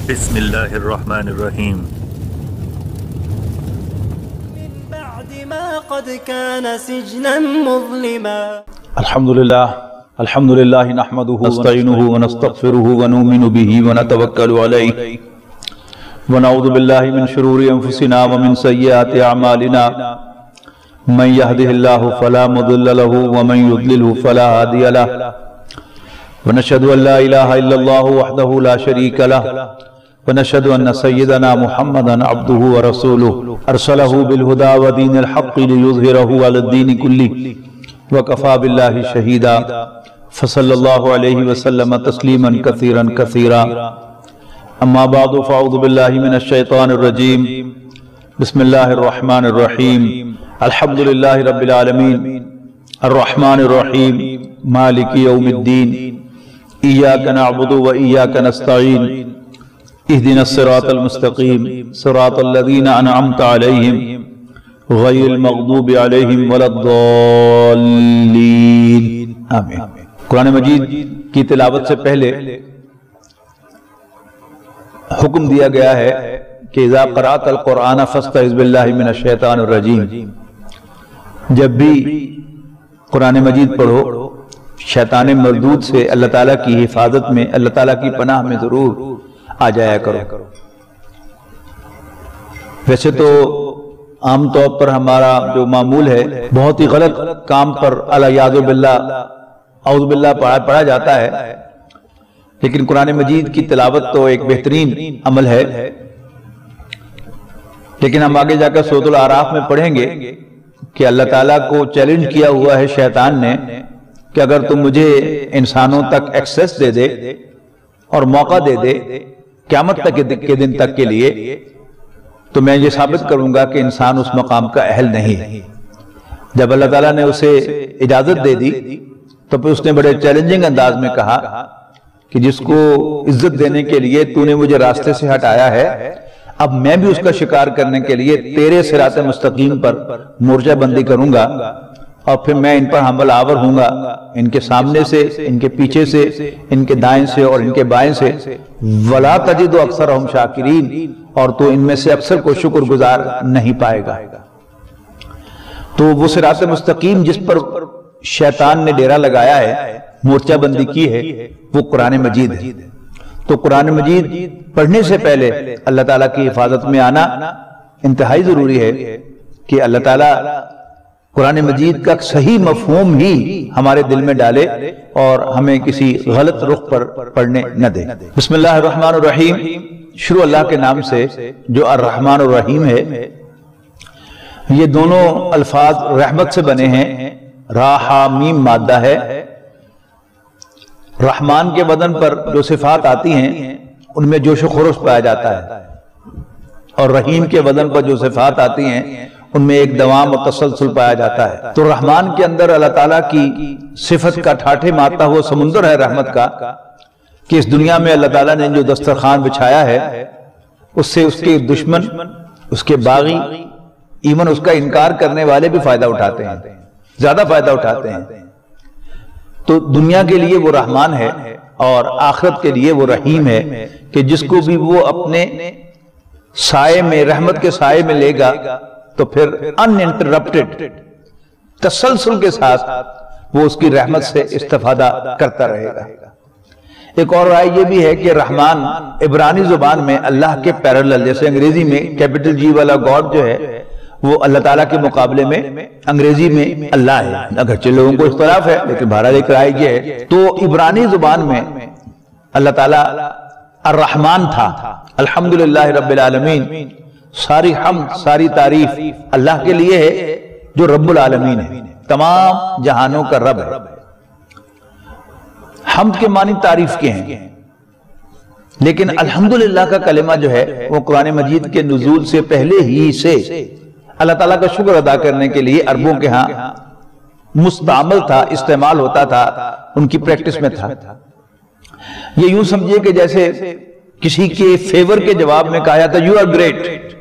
بسم اللہ الرحمن الرحیم۔ من بعد ما قد كان سجنا مظلما الحمد للہ نحمده ونستعینه ونستغفره ونؤمن به ونتوکل علیہ ونعوذ باللہ من شرور انفسنا ومن سیئات اعمالنا من يهده الله فلا مضل له ومن يضلل فلا هادي له ونشهد ان لا اله الا الله وحده لا شريك له ونشهد ان سيدنا محمدا عبده ورسوله ارسله بالهدى ودين الحق ليظهره على الدين كله وكفى بالله شهيدا فصلى الله عليه وسلم تسليما كثيرا كثيرا اما بعد فاعوذ بالله من الشيطان الرجيم بسم الله الرحمن الرحيم الحمد لله رب العالمين الرحمن الرحيم مالك يوم الدين إياك نعبد وإياك نستعين اهدنا الصراط المستقيم صراط الذين أنعمت عليهم غير المغضوب عليهم ولا الضالين آمین۔ قرآن مجید کی تلاوت سے پہلے حکم دیا گیا ہے کہ اذا قرأت القرآن فاستعذ باللہ من الشیطان الرجیم، جب بھی قرآن مجید پڑھو شیطان مردود سے اللہ تعالیٰ کی حفاظت میں، اللہ تعالیٰ کی پناہ میں ضرور آ جایا کرو۔ ویسے تو عام طور پر ہمارا جو معمول ہے بہت ہی غلط کام پر اعوذ باللہ پڑھا جاتا ہے، لیکن قرآن مجید کی تلاوت تو ایک بہترین عمل ہے۔ لیکن ہم آگے جا کر سورۃ الاعراف میں پڑھیں گے کہ اللہ تعالیٰ کو چیلنج کیا ہوا ہے شیطان نے کہ اگر تم مجھے انسانوں تک ایکسیس دے دے اور موقع دے دے قیامت تک کے دن تک کے لیے، تو میں یہ ثابت کروں گا کہ انسان اس مقام کا اہل نہیں۔ جب اللہ تعالیٰ نے اسے اجازت دے دی تو پھر اس نے بڑے چیلنجنگ انداز میں کہا کہ جس کو عزت دینے کے لیے تو نے مجھے راستے سے ہٹایا ہے، اب میں بھی اس کا شکار کرنے کے لیے تیرے صراط مستقیم پر مورچہ بندی کروں گا، اور پھر میں ان پر حملہ آور ہوں گا، ان کے سامنے سے، ان کے پیچھے سے، ان کے دائیں سے اور ان کے بائیں سے۔ وَلَا تَجِدُ أَكْثَرَهُمْ شَاكِرِينَ، اور تو ان میں سے اکثر کو شکر گزار نہیں پائے گا۔ تو وہ صراط مستقیم جس پر شیطان نے ڈیرا لگایا ہے، مورچہ بندی کی ہے، وہ قرآن مجید ہے۔ تو قرآن مجید پڑھنے سے پہلے اللہ تعالیٰ کی حفاظت میں آنا انتہائی ضروری ہے کہ اللہ تعالیٰ قرآن مجید کا صحیح مفہوم ہی ہمارے دل میں ڈالے اور ہمیں کسی غلط رخ پر پڑھنے نہ دے۔ بسم اللہ الرحمن الرحیم، شروع اللہ کے نام سے جو الرحمن الرحیم ہے۔ یہ دونوں الفاظ رحمت سے بنے ہیں، را ہا میم مادہ ہے۔ رحمان کے بدن پر جو صفات آتی ہیں ان میں جوش و خروش پایا جاتا ہے، اور رحیم کے بدن پر جو صفات آتی ہیں ان میں ایک دوام و تسلسل پایا جاتا ہے۔ تو رحمان کے اندر اللہ تعالیٰ کی صفت کا ٹھاٹھے مارتا ہوا سمندر ہے رحمت کا، کہ اس دنیا میں اللہ تعالیٰ نے جو دسترخوان بچھایا ہے اس سے اس کے دشمن، اس کے باغی، ایون اس کا انکار کرنے والے بھی فائدہ اٹھاتے ہیں، زیادہ فائدہ اٹھاتے ہیں۔ تو دنیا کے لیے وہ رحمان ہے اور آخرت کے لیے وہ رحیم ہے، کہ جس کو بھی وہ اپنے سائے میں، رحمت کے سائے میں لے گا تو پھر انانٹرپٹڈ تسلسل کے ساتھ وہ اس کی رحمت سے استفادہ کرتا رہے گا۔ ایک اور رائے یہ بھی ہے کہ رحمان عبرانی زبان میں اللہ کے پیرالل، جیسے انگریزی میں کیپٹل جی والا گاڈ جو ہے وہ اللہ تعالیٰ کے مقابلے میں انگریزی میں اللہ ہے، اگرچہ لوگوں کو اختلاف ہے لیکن بہرحال ایک رائے یہ ہے۔ تو عبرانی زبان میں اللہ تعالیٰ الرحمن تھا۔ الحمدللہ رب العالمین، ساری حمد، ساری تعریف اللہ کے لیے ہے جو رب العالمین ہے، تمام جہانوں کا رب ہے۔ حمد کے معنی تعریف کے ہیں، لیکن الحمدللہ کا کلمہ جو ہے وہ قرآن مجید کے نزول سے پہلے ہی سے اللہ تعالیٰ کا شکر ادا کرنے کے لیے عربوں کے ہاں مستعمل تھا، استعمال ہوتا تھا، ان کی پریکٹس میں تھا۔ یہ یوں سمجھے کہ جیسے کسی کے فیور کے جواب میں کہا جاتا یو آر گریٹ،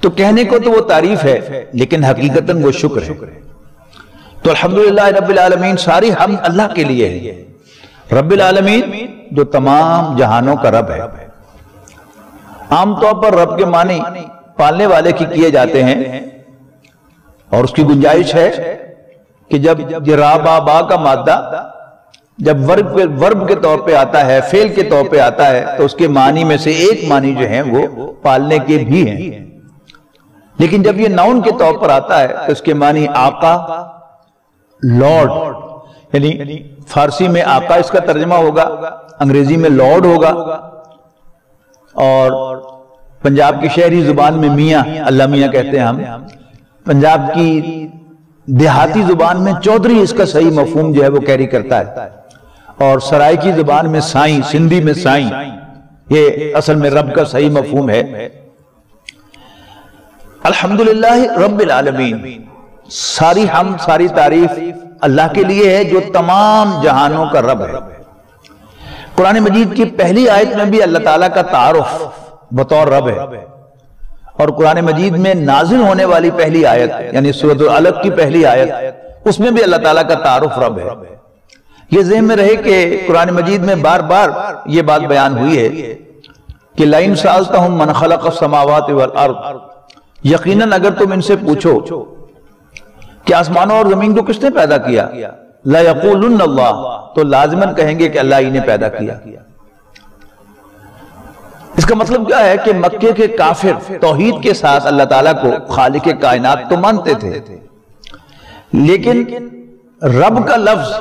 تو کہنے کو تو وہ تعریف ہے لیکن حقیقتاً وہ شکر ہے۔ تو الحمدللہ رب العالمین، ساری حمد اللہ کے لیے ہے، رب العالمین جو تمام جہانوں کا رب ہے۔ عام طور پر رب کے معنی پالنے والے کی کیے جاتے ہیں، اور اس کی گنجائش ہے کہ جب یہ را با با کا مادہ جب ورب کے طور پہ آتا ہے، فعل کے طور پہ آتا ہے، تو اس کے معنی میں سے ایک معنی جو ہیں وہ پالنے کے بھی ہیں، لیکن جب یہ ناؤن کے طور پر آتا ہے تو اس کے معنی آقا، لارڈ، یعنی فارسی میں آقا اس کا ترجمہ ہوگا، انگریزی میں لارڈ ہوگا، اور پنجاب کی شہری زبان میں میاں، اللہ میاں کہتے ہیں ہم، پنجاب کی دیہاتی زبان میں چودھری اس کا صحیح مفہوم جو ہے وہ کیری کرتا ہے، اور سرائی کی زبان میں سائیں، سندھی میں سائیں، یہ اصل میں رب کا صحیح مفہوم ہے۔ الحمدللہ رب العالمین، ساری حمد ساری تعریف اللہ کے لیے ہے جو تمام جہانوں کا رب ہے۔ قرآن مجید کی پہلی آیت میں بھی اللہ تعالیٰ کا تعارف بطور رب ہے، اور قرآن مجید میں نازل ہونے والی پہلی آیت یعنی سورۃ العلق کی پہلی آیت، اس میں بھی اللہ تعالیٰ کا تعارف رب ہے۔ یہ ذہن میں رہے کہ قرآن مجید میں بار بار یہ بات بیان ہوئی ہے کہ لَئِن سَأَلْتَهُم مَّنْ خَلَقَ السَّمَاوَاتِ وَالْأَرْضِ، یقیناً اگر تم ان سے پوچھو کہ آسمانوں اور زمین کو کس نے پیدا کیا، لَيَقُولُنَّ اللَّهُ، تو لازماً کہیں گے کہ اللہ ہی نے پیدا کیا۔ اس کا مطلب کیا ہے کہ مکے کے کافر توحید کے ساتھ اللہ تعالیٰ کو خالق کائنات تو مانتے تھے، لیکن رب کا لفظ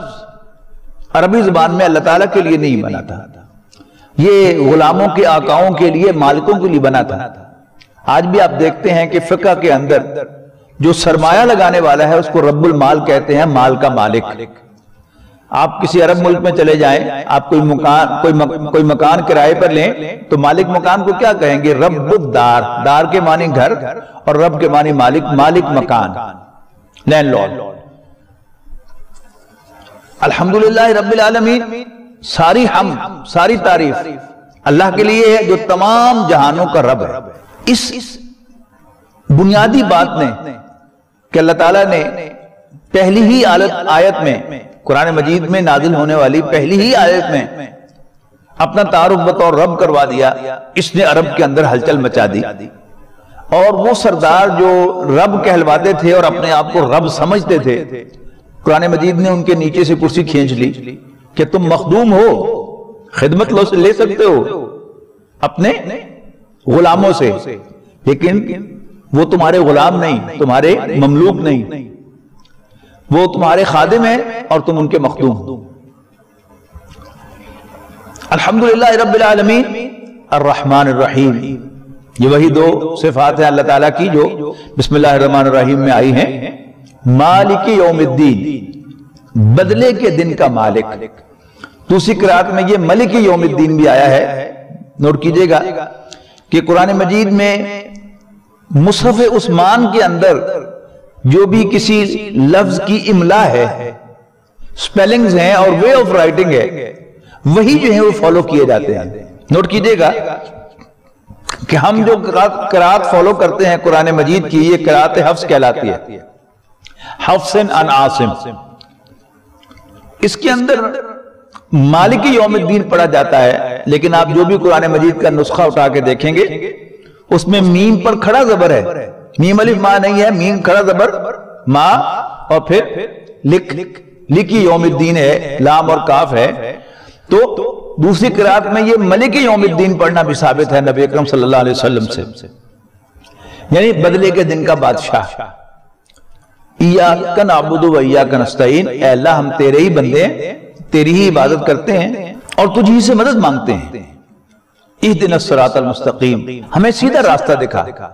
عربی زبان میں اللہ تعالیٰ کے لیے نہیں بنا تھا، یہ غلاموں کے آقاؤں کے لیے، مالکوں کے لیے بنا تھا۔ آج بھی آپ دیکھتے ہیں کہ فقہ کے اندر جو سرمایہ لگانے والا ہے اس کو رب المال کہتے ہیں، مال کا مالک۔ آپ کسی عرب ملک میں چلے جائیں، آپ کوئی مکان کرائے پر لیں تو مالک مکان کو کیا کہیں گے؟ رب الدار، دار کے معنی گھر اور رب کے معنی مالک، مالک مکان، لینڈ لارڈ۔ الحمدللہ رب العالمین، ساری حمد ساری تعریف اللہ کے لیے ہے جو تمام جہانوں کا رب ہے۔ اس بنیادی بات نے کہ اللہ تعالیٰ نے پہلی ہی آیت میں، قرآن مجید میں نازل ہونے والی پہلی ہی آیت میں اپنا تعارف بطور رب کروا دیا، اس نے عرب کے اندر ہلچل مچا دی، اور وہ سردار جو رب کہلواتے تھے اور اپنے آپ کو رب سمجھتے تھے، قرآن مجید نے ان کے نیچے سے کرسی کھینچ لی کہ تم مخدوم ہو، خدمت لے سکتے ہو اپنے غلاموں سے، لیکن وہ تمہارے غلام نہیں، تمہارے مملوک نہیں، وہ تمہارے خادم ہیں اور تم ان کے مخدوم۔ الحمدللہ رب العالمین الرحمن الرحیم، یہ وہی دو صفات ہیں اللہ تعالیٰ کی جو بسم اللہ الرحمن الرحیم میں آئی ہیں۔ مالک یوم الدین، بدلے کے دن کا مالک۔ دوسری قرات میں یہ ملک یوم الدین بھی آیا ہے۔ نوٹ کیجئے گا کہ قرآن مجید میں مصحف عثمان کے اندر جو بھی کسی لفظ کی املا ہے، سپیلنگز ہیں اور وے آف رائٹنگ ہے، وہی جو ہیں وہ فالو کیے جاتے ہیں۔ نوٹ کیجئے گا کہ ہم جو قرات فالو کرتے ہیں قرآن مجید کی، یہ قرات حفظ کہلاتی ہے، حفظ عن عاصم۔ اس کے اندر مالک یوم الدین پڑھا جاتا ہے، لیکن آپ جو بھی قرآن مجید کا نسخہ اٹھا کے دیکھیں گے اس میں میم پر کھڑا زبر ہے، میم الف ما نہیں ہے، میم کھڑا زبر ما، اور پھر لکی یوم الدین ہے، لام اور کاف ہے۔ تو دوسری قرات میں یہ ملک یوم الدین پڑھنا بھی ثابت ہے نبی اکرم صلی اللہ علیہ وسلم سے، یعنی بدلے کے دن کا بادشاہ۔ ایاک نعبد و ایاک نستعین، اے اللہ ہم تیرے ہی بندے ہیں، تیری ہی عبادت کرتے ہیں اور تجھ ہی سے مدد مانگتے ہیں۔ اہدنا الصراط المستقیم، ہمیں سیدھا راستہ دکھا۔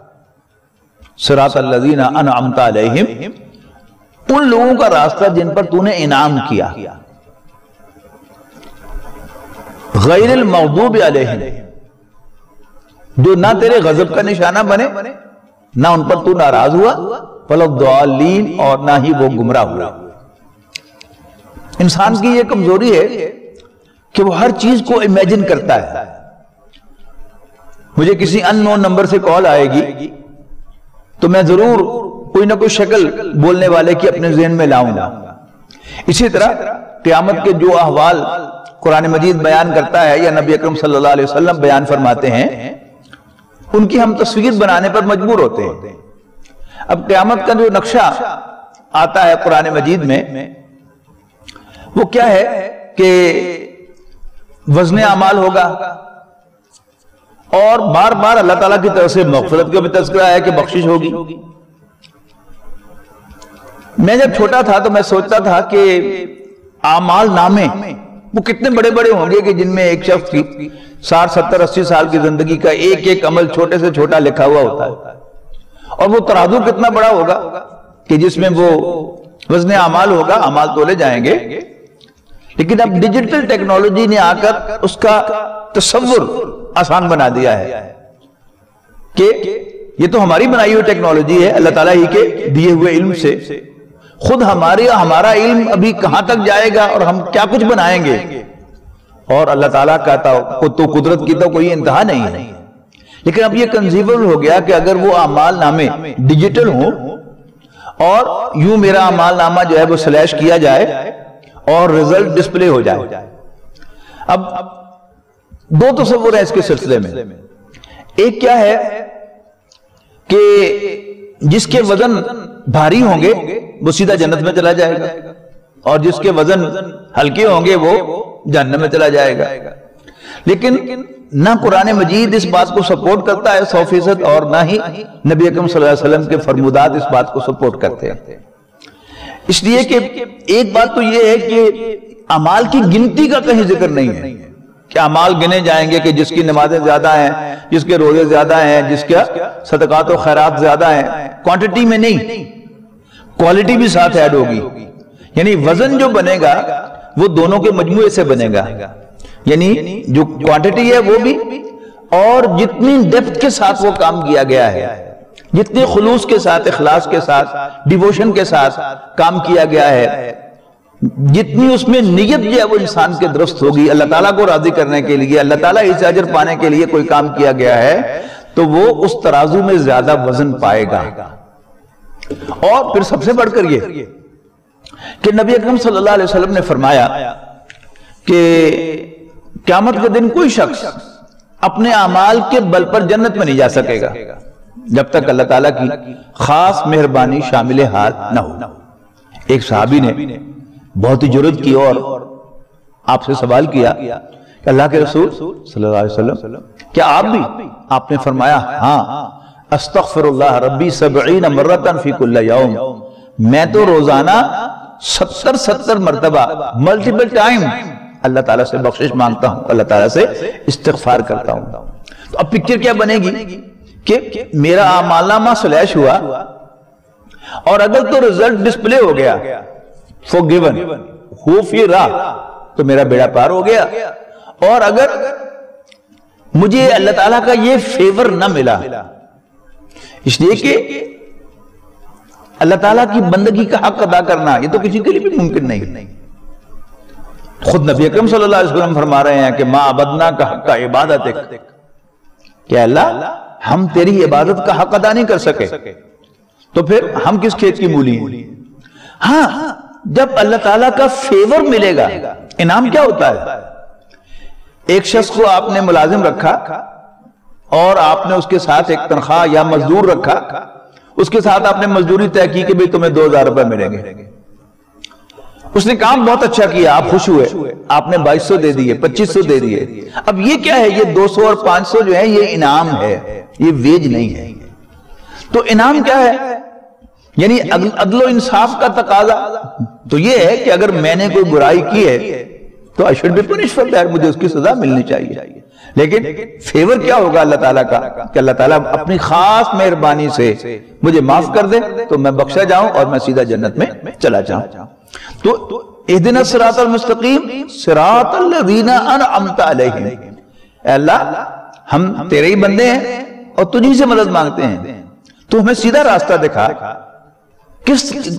صراط الذین انعمت علیہم، ان لوگوں کا راستہ جن پر تو نے انعام کیا۔ غیر المغضوب علیہم، جو نہ تیرے غضب کا نشانہ بنے، نہ ان پر تو ناراض ہوا، ولا الضالین، اور نہ ہی وہ گمراہ ہوا۔ انسان کی یہ کمزوری ہے کہ وہ ہر چیز کو امیجن کرتا ہے۔ مجھے کسی ان نون نمبر سے کال آئے گی تو میں ضرور کوئی نہ کوئی شکل بولنے والے کی اپنے ذہن میں لاؤں گا۔ اسی طرح قیامت کے جو احوال قرآن مجید بیان کرتا ہے یا نبی اکرم صلی اللہ علیہ وسلم بیان فرماتے ہیں، ان کی ہم تصویر بنانے پر مجبور ہوتے ہیں۔ اب قیامت کا جو نقشہ آتا ہے قرآن مجید میں وہ کیا ہے کہ وزن اعمال ہوگا، اور بار بار اللہ تعالیٰ کی طرف سے مغفرت کا بھی تذکرہ ہے کہ بخشش ہوگی۔ میں جب چھوٹا تھا تو میں سوچتا تھا کہ اعمال نامے وہ کتنے بڑے بڑے ہوں گے کہ جن میں ایک شخص کی 60 70 80 سال کی زندگی کا ایک ایک عمل چھوٹے سے چھوٹا لکھا ہوا ہوتا ہے، اور وہ ترازو کتنا بڑا ہوگا کہ جس میں وہ وزن اعمال ہوگا، اعمال تولے جائیں گے۔ لیکن اب ڈیجیٹل ٹیکنالوجی نے آ کر اس کا تصور آسان بنا دیا ہے کہ یہ تو ہماری بنائی ہوئی ٹیکنالوجی ہے، اللہ تعالیٰ ہی کے دیے ہوئے علم سے خود ہمارا علم ابھی کہاں تک جائے گا اور ہم کیا کچھ بنائیں گے، اور اللہ تعالیٰ کا تو قدرت کی تو کوئی انتہا نہیں ہے۔ لیکن اب یہ کنسیبل ہو گیا کہ اگر وہ اعمال نامے ڈیجیٹل ہوں اور یوں میرا اعمال نامہ جو ہے وہ سلیش کیا جائے اور رزلٹ ڈسپلے ہو جائے۔ اب دو تصور ہیں اس کے سلسلے میں۔ ایک کیا ہے کہ جس کے وزن بھاری ہوں گے وہ سیدھا جنت میں چلا جائے گا، اور جس کے وزن ہلکے ہوں گے وہ جہنم میں چلا جائے گا۔ لیکن نہ قرآن مجید اس بات کو سپورٹ کرتا ہے 100%، اور نہ ہی نبی اکرم صلی اللہ علیہ وسلم کے فرمودات اس بات کو سپورٹ کرتے ہیں۔ اس لیے کہ ایک بات تو یہ ہے کہ اعمال کی گنتی کا کہیں ذکر نہیں ہے کہ اعمال گنے جائیں گے کہ جس کی نمازیں زیادہ ہیں، جس کے روزے زیادہ ہیں، جس کا صدقات و خیرات زیادہ ہیں، کوانٹٹی میں نہیں، کوالٹی بھی ساتھ ایڈ ہوگی۔ یعنی وزن جو بنے گا وہ دونوں کے مجموعے سے بنے گا، یعنی جو کوانٹٹی ہے وہ بھی، اور جتنی ڈیپتھ کے ساتھ وہ کام کیا گیا ہے، جتنے خلوص کے ساتھ، اخلاص کے ساتھ، ڈیووشن کے ساتھ کام کیا گیا ہے، جتنی اس میں نیت جو ہے وہ انسان کے درست ہوگی اللہ تعالیٰ کو راضی کرنے کے لیے، اللہ تعالیٰ اس اجر پانے کے لیے کوئی کام کیا گیا ہے، تو وہ اس ترازو میں زیادہ وزن پائے گا۔ اور پھر سب سے بڑھ کر یہ کہ نبی اکرم صلی اللہ علیہ وسلم نے فرمایا کہ قیامت کے دن کوئی شخص اپنے اعمال کے بل پر جنت میں نہیں جا سکے گا جب تک اللہ تعالیٰ کی خاص مہربانی شامل حال نہ ہو۔ ایک صحابی نے بہت ہی جرأت کی اور آپ سے سوال کیا کہ اللہ کے رسول صلی اللہ علیہ وسلم کیا آپ بھی؟ آپ نے فرمایا ہاں، استغفر اللہ ربی 70 مرتن فی کل یوم، میں تو روزانہ 70 مرتبہ ملٹیپل ٹائم اللہ تعالیٰ سے بخشش مانگتا ہوں، اللہ تعالیٰ سے استغفار کرتا ہوں۔ تو اب پکچر کیا بنے گی کہ میرا اعمال نامہ سلیش ہوا، اور اگر تو رزلٹ ڈسپلے ہو گیا forgiven غفرا تو میرا بیڑا پار ہو گیا، اور اگر مجھے اللہ تعالیٰ کا یہ فیور نہ ملا، اس لیے کہ اللہ تعالیٰ کی بندگی کا حق ادا کرنا یہ تو کسی کے لیے بھی ممکن نہیں۔ خود نبی اکرم صلی اللہ علیہ وسلم فرما رہے ہیں کہ ما عبدنا کا حق کا عبادتک، کہ اللہ ہم تیری عبادت کا حق ادا نہیں کر سکے تو پھر ہم کس کھیت کی مولی ہیں۔ ہاں، جب اللہ تعالیٰ کا فیور ملے گا، انعام کیا ہوتا ہے؟ ایک شخص کو آپ نے ملازم رکھا اور آپ نے اس کے ساتھ ایک تنخواہ یا مزدور رکھا، اس کے ساتھ آپ نے مزدوری طے کی کہ بھی تمہیں 2000 روپے ملیں گے، اس نے کام بہت اچھا کیا، آپ خوش ہوئے، آپ نے 2200 دے دیے، 2500 دے دیے۔ اب یہ کیا ہے؟ یہ 200 اور 500 جو ہے یہ انعام ہے، یہ ویج نہیں ہے۔ تو انعام کیا ہے؟ یعنی عدل و انصاف کا تقاضا تو یہ ہے کہ اگر میں نے کوئی برائی کی ہے تو I should be punished for that، مجھے اس کی سزا ملنی چاہیے۔ لیکن فیور کیا ہوگا اللہ تعالیٰ کا کہ اللہ تعالیٰ اپنی خاص مہربانی سے مجھے معاف کر دے تو میں بخشا جاؤں اور میں سیدھا جنت میں چلا جاؤں۔ تو اہدنا الصراط المستقیم صراط الذین انعمت علیہم، اے اللہ ہم تیرے ہی بندے ہیں اور تجھی سے مدد مانگتے ہیں، تو ہمیں سیدھا راستہ دکھا۔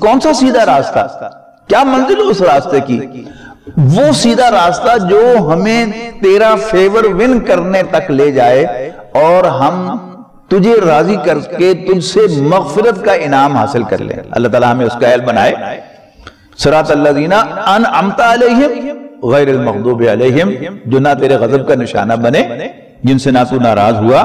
کون سا سیدھا راستہ؟ کیا منزل اس راستے کی؟ وہ سیدھا راستہ جو ہمیں تیرا فیور ون کرنے تک لے جائے اور ہم تجھے راضی کر کے تجھ سے مغفرت کا انعام حاصل کر لیں۔ اللہ تعالیٰ ہمیں اس کا اہل بنائے۔ صراط الذین انعمت علیہم غیر المغضوب علیہم، جو نہ تیرے غضب کا نشانہ بنے، جن سے نہ تو ناراض ہوا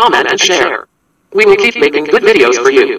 comment and share. We will keep making good videos for you.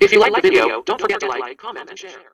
If you like the video, don't forget to like, comment and share.